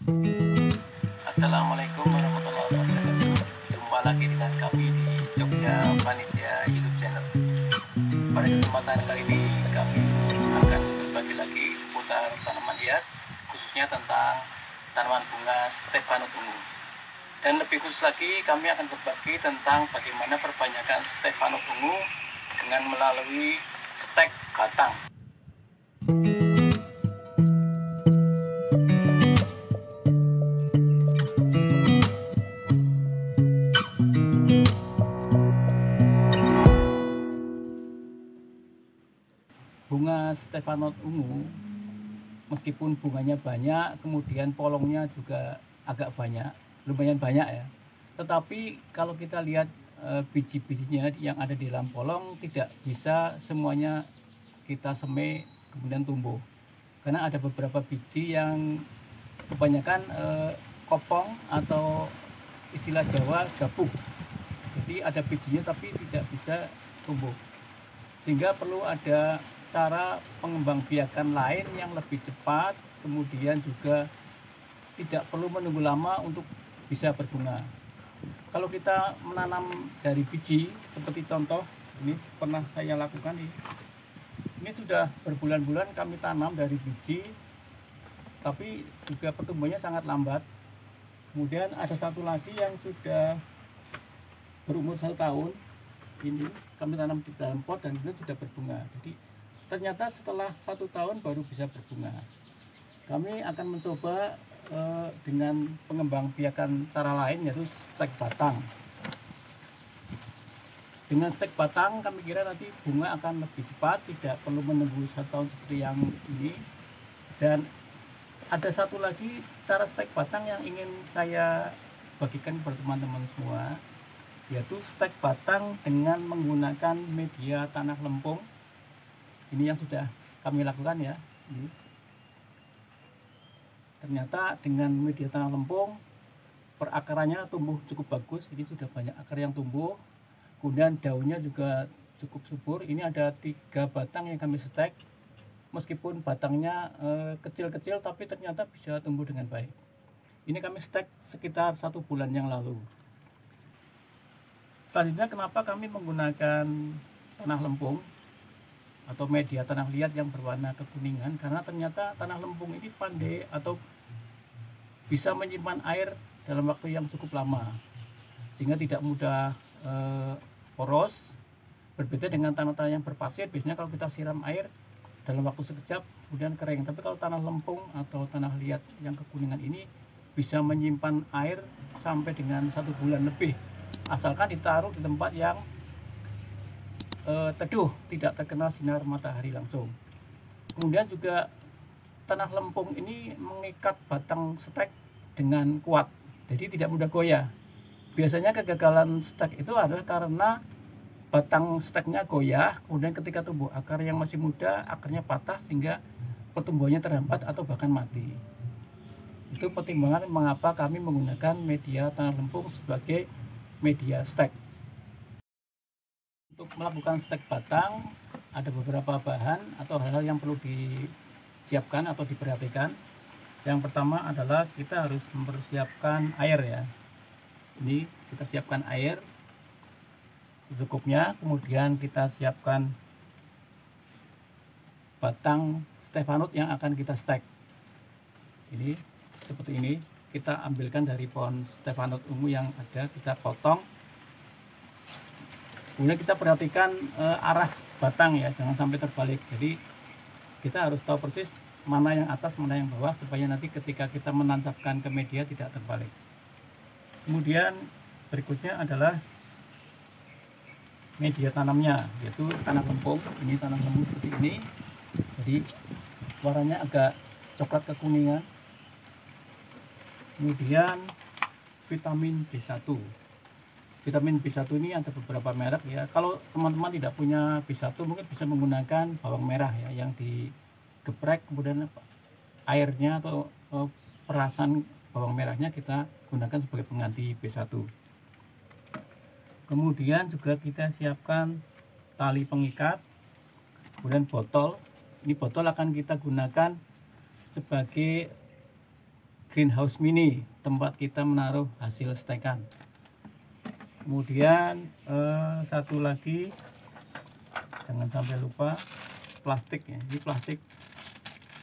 Assalamualaikum warahmatullahi wabarakatuh. Jumpa lagi dengan kami di Jogja Vanisia YouTube channel. Pada kesempatan kali ini kami akan berbagi lagi seputar tanaman hias, khususnya tentang tanaman bunga Stephanus ungu. Dan lebih khusus lagi kami akan berbagi tentang bagaimana perbanyakan Stephanus ungu dengan melalui stek batang. Bunga Stephanus ungu meskipun bunganya banyak, kemudian polongnya juga agak banyak, lumayan banyak ya. Tetapi kalau kita lihat biji-bijinya yang ada di dalam polong tidak bisa semuanya kita semai kemudian tumbuh. Karena ada beberapa biji yang kebanyakan kopong atau istilah Jawa gabuk. Jadi ada bijinya tapi tidak bisa tumbuh. Sehingga perlu ada cara pengembangbiakan lain yang lebih cepat, kemudian juga tidak perlu menunggu lama untuk bisa berbunga. Kalau kita menanam dari biji, seperti contoh ini pernah saya lakukan ini sudah berbulan-bulan kami tanam dari biji, tapi juga pertumbuhannya sangat lambat. Kemudian ada satu lagi yang sudah berumur 1 tahun, ini kami tanam di dalam pot dan itu sudah berbunga. Jadi ternyata setelah 1 tahun baru bisa berbunga. Kami akan mencoba dengan pengembangbiakan cara lain, yaitu stek batang. Dengan stek batang kami kira nanti bunga akan lebih cepat, tidak perlu menunggu 1 tahun seperti yang ini. Dan ada satu lagi cara stek batang yang ingin saya bagikan kepada teman-teman semua, yaitu stek batang dengan menggunakan media tanah lempung. Ini yang sudah kami lakukan ya. Ini. Ternyata dengan media tanah lempung perakarannya tumbuh cukup bagus. Ini sudah banyak akar yang tumbuh. Kemudian daunnya juga cukup subur. Ini ada 3 batang yang kami stek. Meskipun batangnya kecil-kecil tapi ternyata bisa tumbuh dengan baik. Ini kami stek sekitar 1 bulan yang lalu. Selanjutnya kenapa kami menggunakan tanah lempung atau media tanah liat yang berwarna kekuningan, karena ternyata tanah lempung ini pandai atau bisa menyimpan air dalam waktu yang cukup lama sehingga tidak mudah poros. Berbeda dengan tanah-tanah yang berpasir, biasanya kalau kita siram air dalam waktu sekejap kemudian kering, tapi kalau tanah lempung atau tanah liat yang kekuningan ini bisa menyimpan air sampai dengan 1 bulan lebih, asalkan ditaruh di tempat yang teduh, tidak terkena sinar matahari langsung. Kemudian juga tanah lempung ini mengikat batang stek dengan kuat, jadi tidak mudah goyah. Biasanya kegagalan stek itu adalah karena batang steknya goyah, kemudian ketika tumbuh akar yang masih muda, akarnya patah sehingga pertumbuhannya terhambat atau bahkan mati. Itu pertimbangan mengapa kami menggunakan media tanah lempung sebagai media stek. Untuk melakukan stek batang ada beberapa bahan atau hal-hal yang perlu disiapkan atau diperhatikan. Yang pertama adalah kita harus mempersiapkan air ya. Ini kita siapkan air secukupnya, kemudian kita siapkan batang Stephanus yang akan kita stek. Ini seperti ini, kita ambilkan dari pohon Stephanus ungu yang ada, kita potong. Kemudian kita perhatikan arah batang ya, jangan sampai terbalik. Jadi kita harus tahu persis mana yang atas, mana yang bawah, supaya nanti ketika kita menancapkan ke media tidak terbalik. Kemudian berikutnya adalah media tanamnya, yaitu tanah lempung. Ini tanah lempung seperti ini, jadi warnanya agak coklat kekuningan. Kemudian vitamin B1. Vitamin B1 ini ada beberapa merek ya. Kalau teman-teman tidak punya B1 mungkin bisa menggunakan bawang merah ya, yang digeprek kemudian airnya atau perasan bawang merahnya kita gunakan sebagai pengganti B1. Kemudian juga kita siapkan tali pengikat, kemudian botol. Ini botol akan kita gunakan sebagai greenhouse mini, tempat kita menaruh hasil stekan. Kemudian satu lagi, jangan sampai lupa, plastik ya. Ini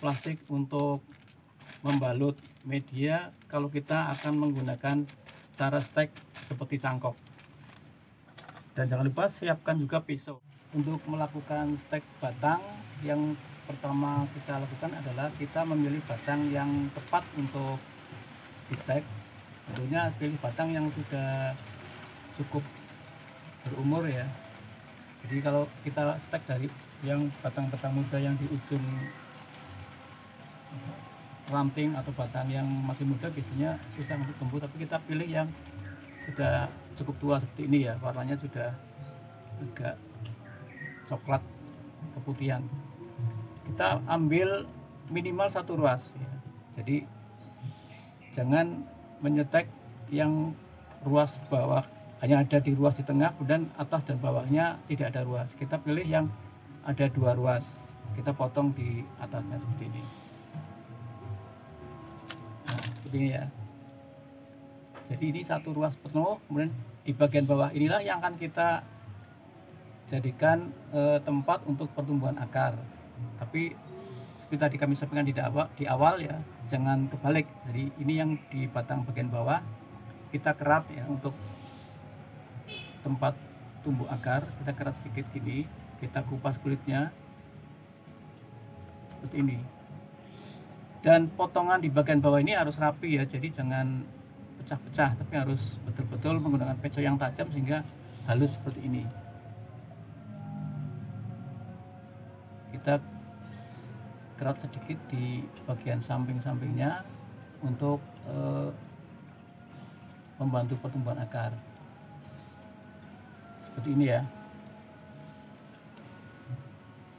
plastik untuk membalut media kalau kita akan menggunakan cara stek seperti cangkok. Dan jangan lupa siapkan juga pisau. Untuk melakukan stek batang, yang pertama kita lakukan adalah kita memilih batang yang tepat untuk di stek. Tentunya pilih batang yang sudah cukup berumur ya. Jadi kalau kita stek dari yang batang-batang muda yang di ujung ranting atau batang yang masih muda, biasanya susah untuk tumbuh. Tapi kita pilih yang sudah cukup tua seperti ini ya, warnanya sudah agak coklat keputihan. Kita ambil minimal satu ruas ya. Jadi jangan menyetek yang ruas bawah hanya ada di ruas di tengah, kemudian atas dan bawahnya tidak ada ruas. Kita pilih yang ada dua ruas, kita potong di atasnya seperti ini. Nah, seperti ini ya. Jadi ini satu ruas penuh, kemudian di bagian bawah inilah yang akan kita jadikan tempat untuk pertumbuhan akar. Tapi seperti tadi kami sampaikan di awal ya, jangan kebalik. Jadi ini yang di batang bagian bawah kita kerat ya, untuk tempat tumbuh akar kita kerat sedikit gini, kita kupas kulitnya seperti ini. Dan potongan di bagian bawah ini harus rapi ya, jadi jangan pecah-pecah, tapi harus betul-betul menggunakan pisau yang tajam sehingga halus seperti ini. Kita kerat sedikit di bagian samping-sampingnya untuk membantu pertumbuhan akar seperti ini ya.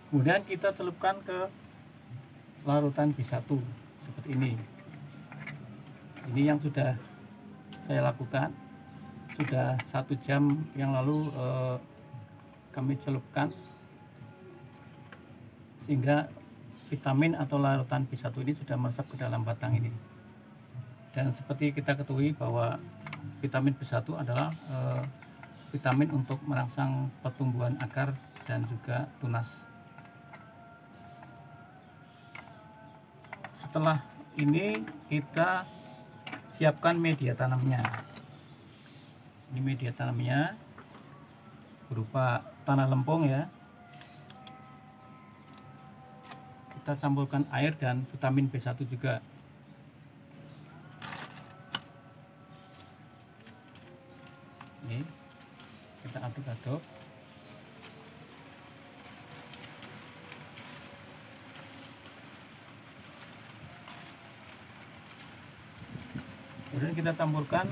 Kemudian kita celupkan ke larutan B1 seperti ini. Ini yang sudah saya lakukan, sudah 1 jam yang lalu kami celupkan, sehingga vitamin atau larutan B1 ini sudah meresap ke dalam batang ini. Dan seperti kita ketahui bahwa vitamin B1 adalah vitamin untuk merangsang pertumbuhan akar dan juga tunas. Setelah ini kita siapkan media tanamnya. Ini media tanamnya berupa tanah lempung ya. Kita campurkan air dan vitamin B1 juga. Ini kita aduk-aduk. Kemudian kita campurkan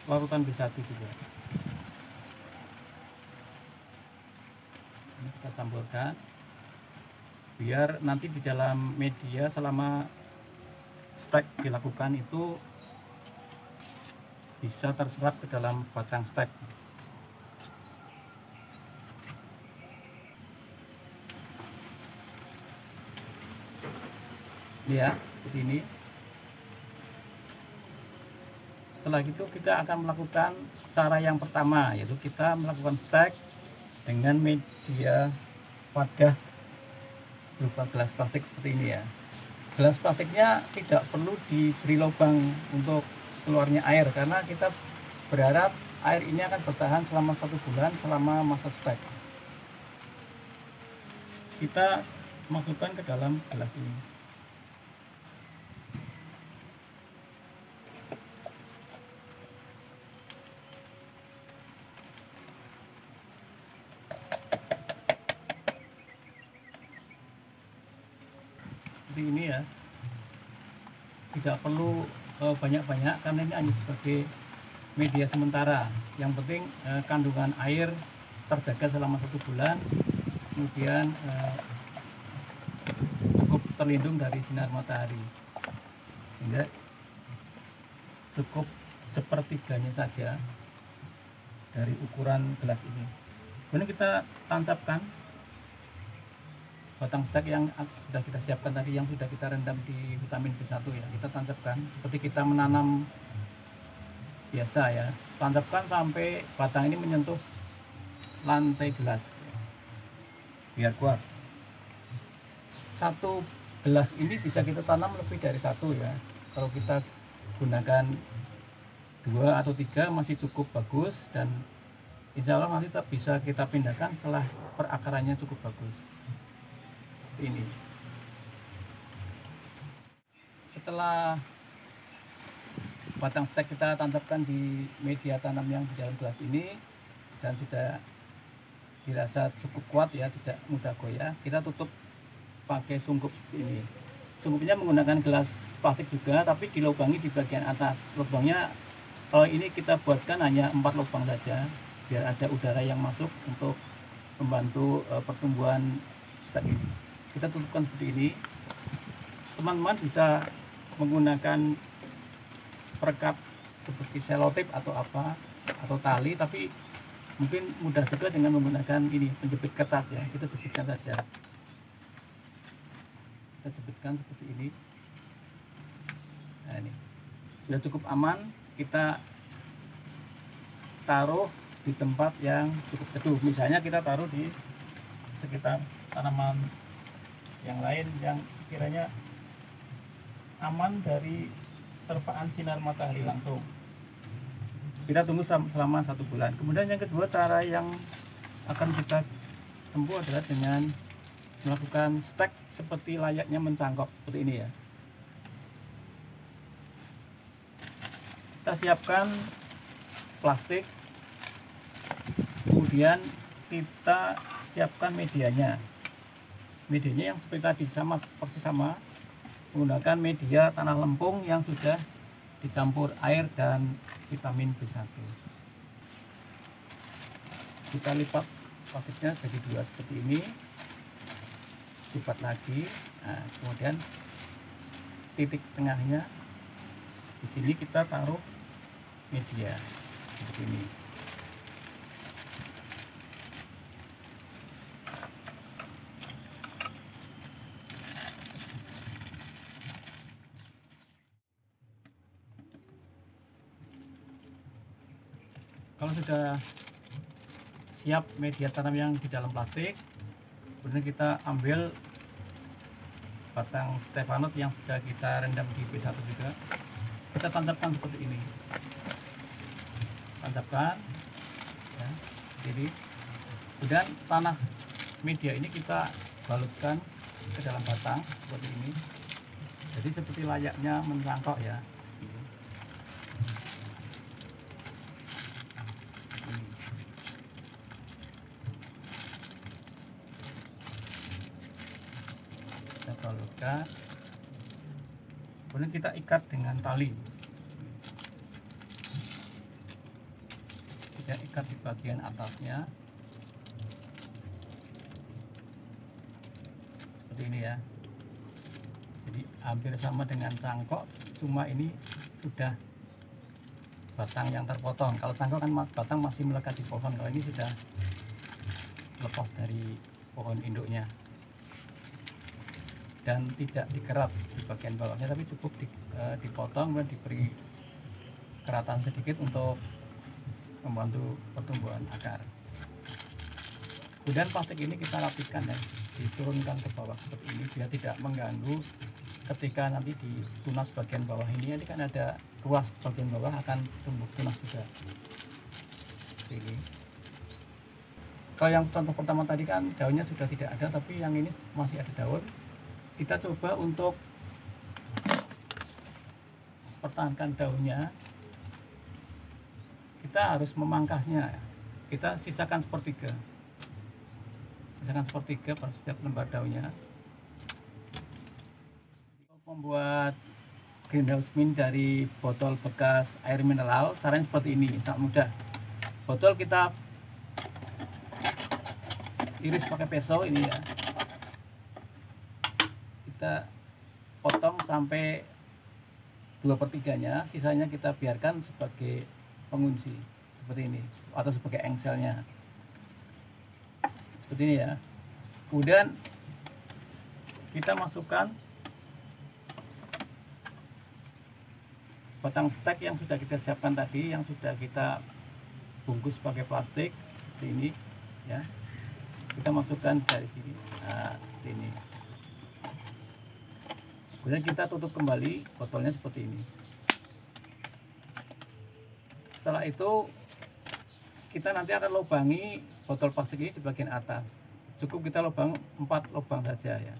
larutan B1 juga. Ini kita campurkan biar nanti di dalam media selama stek dilakukan itu bisa terserap ke dalam batang stek. Ya, seperti ini. Setelah itu kita akan melakukan cara yang pertama, yaitu kita melakukan stek dengan media wadah berupa gelas plastik seperti ini ya. Gelas plastiknya tidak perlu diberi lubang untuk keluarnya air, karena kita berharap air ini akan bertahan selama 1 bulan selama masa stek. Kita masukkan ke dalam gelas ini. Seperti ini ya, tidak perlu banyak-banyak karena ini hanya sebagai media sementara. Yang penting kandungan air terjaga selama 1 bulan, kemudian cukup terlindung dari sinar matahari, sehingga cukup sepertiganya saja dari ukuran gelas ini. Kemudian kita tancapkan batang stek yang sudah kita siapkan tadi, yang sudah kita rendam di vitamin B1 ya, kita tancapkan seperti kita menanam biasa ya. Tancapkan sampai batang ini menyentuh lantai gelas biar kuat. Satu gelas ini bisa kita tanam lebih dari satu ya. Kalau kita gunakan 2 atau 3 masih cukup bagus, dan insya Allah nanti bisa kita pindahkan setelah perakarannya cukup bagus. Ini setelah batang stek kita tancapkan di media tanam yang di dalam gelas ini dan sudah dirasa cukup kuat ya, tidak mudah goyah, kita tutup pakai sungkup ini. Sungkupnya menggunakan gelas plastik juga, tapi dilubangi di bagian atas. Lubangnya kalau ini kita buatkan hanya 4 lubang saja biar ada udara yang masuk untuk membantu pertumbuhan stek ini. Kita tutupkan seperti ini. Teman-teman bisa menggunakan perekat seperti selotip atau apa, atau tali, tapi mungkin mudah juga dengan menggunakan ini, penjepit kertas ya. Kita jepitkan saja, kita jepitkan seperti ini. Nah, ini sudah cukup aman. Kita taruh di tempat yang cukup teduh, misalnya kita taruh di sekitar tanaman yang lain yang kiranya aman dari terpaan sinar matahari langsung. Kita tunggu selama 1 bulan. Kemudian yang kedua, cara yang akan kita tempuh adalah dengan melakukan stek seperti layaknya mencangkok seperti ini ya. Kita siapkan plastik, kemudian kita siapkan medianya yang seperti tadi, persis sama, menggunakan media tanah lempung yang sudah dicampur air dan vitamin B1. Kita lipat plastiknya jadi 2 seperti ini, lipat lagi. Nah, kemudian titik tengahnya di sini kita taruh media seperti ini. Kalau sudah siap media tanam yang di dalam plastik, kemudian kita ambil batang stefanut yang sudah kita rendam di B1 juga, kita tancapkan seperti ini. Tancapkan ya, jadi kemudian tanah media ini kita balutkan ke dalam batang seperti ini, jadi seperti layaknya mencangkok ya. Kita balutkan, kemudian kita ikat dengan tali. Kita ikat di bagian atasnya seperti ini ya. Jadi hampir sama dengan cangkok, cuma ini sudah batang yang terpotong. Kalau cangkok kan batang masih melekat di pohon, kalau ini sudah lepas dari pohon induknya dan tidak dikerat di bagian bawahnya, tapi cukup dipotong dan diberi keratan sedikit untuk membantu pertumbuhan akar. Kemudian plastik ini kita rapikan dan diturunkan ke bawah seperti ini biar tidak mengganggu ketika nanti ditunas bagian bawah ini kan ada ruas bagian bawah akan tumbuh tunas juga seperti ini. Kalau yang contoh pertama tadi kan daunnya sudah tidak ada, tapi yang ini masih ada daun. Kita coba untuk pertahankan daunnya, kita harus memangkasnya. Kita sisakan sepertiga pada setiap lembar daunnya. Membuat greenhouse mint dari botol bekas air mineral, caranya seperti ini, sangat mudah. Botol kita iris pakai pisau ini ya, kita potong sampai 2/3-nya, sisanya kita biarkan sebagai pengunci seperti ini atau sebagai engselnya seperti ini ya. Kemudian kita masukkan batang stek yang sudah kita siapkan tadi, yang sudah kita bungkus pakai plastik seperti ini ya. Kita masukkan dari sini, nah seperti ini. Kemudian kita tutup kembali botolnya seperti ini. Setelah itu kita nanti akan lubangi botol plastik ini di bagian atas. Cukup kita lubang 4 lubang saja ya.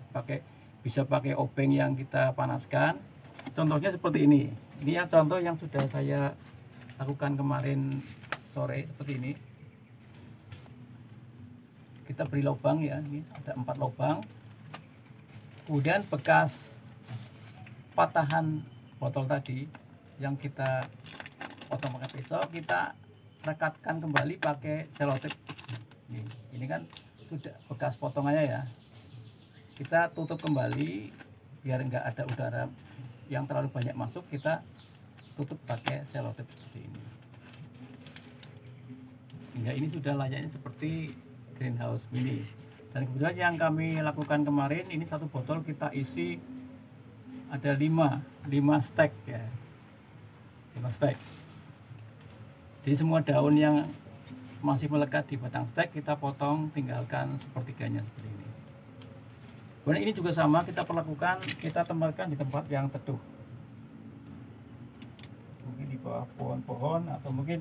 Bisa pakai obeng yang kita panaskan. Contohnya seperti ini. Ini ya contoh yang sudah saya lakukan kemarin sore seperti ini. Kita beri lubang ya, ini ada 4 lubang. Kemudian bekas patahan botol tadi yang kita potong pakai pisau, kita rekatkan kembali pakai selotip. Ini kan sudah bekas potongannya ya. Kita tutup kembali biar enggak ada udara yang terlalu banyak masuk, kita tutup pakai selotip seperti ini. Sehingga ini sudah layaknya seperti greenhouse mini. Dan kemudian yang kami lakukan kemarin, ini satu botol kita isi ada 5 stek ya. 5 stek. Jadi semua daun yang masih melekat di batang stek kita potong, tinggalkan sepertiganya seperti ini. Kemudian ini juga sama, kita perlakukan, kita tempatkan di tempat yang teduh. Mungkin di bawah pohon-pohon atau mungkin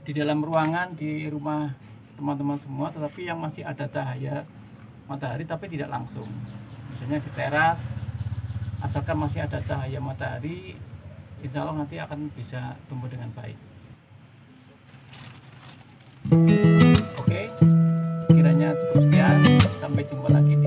di dalam ruangan di rumah teman-teman semua, tetapi yang masih ada cahaya matahari tapi tidak langsung. Misalnya di teras, asalkan masih ada cahaya matahari, insya Allah nanti akan bisa tumbuh dengan baik. Oke, kiranya cukup sekian. Sampai jumpa lagi.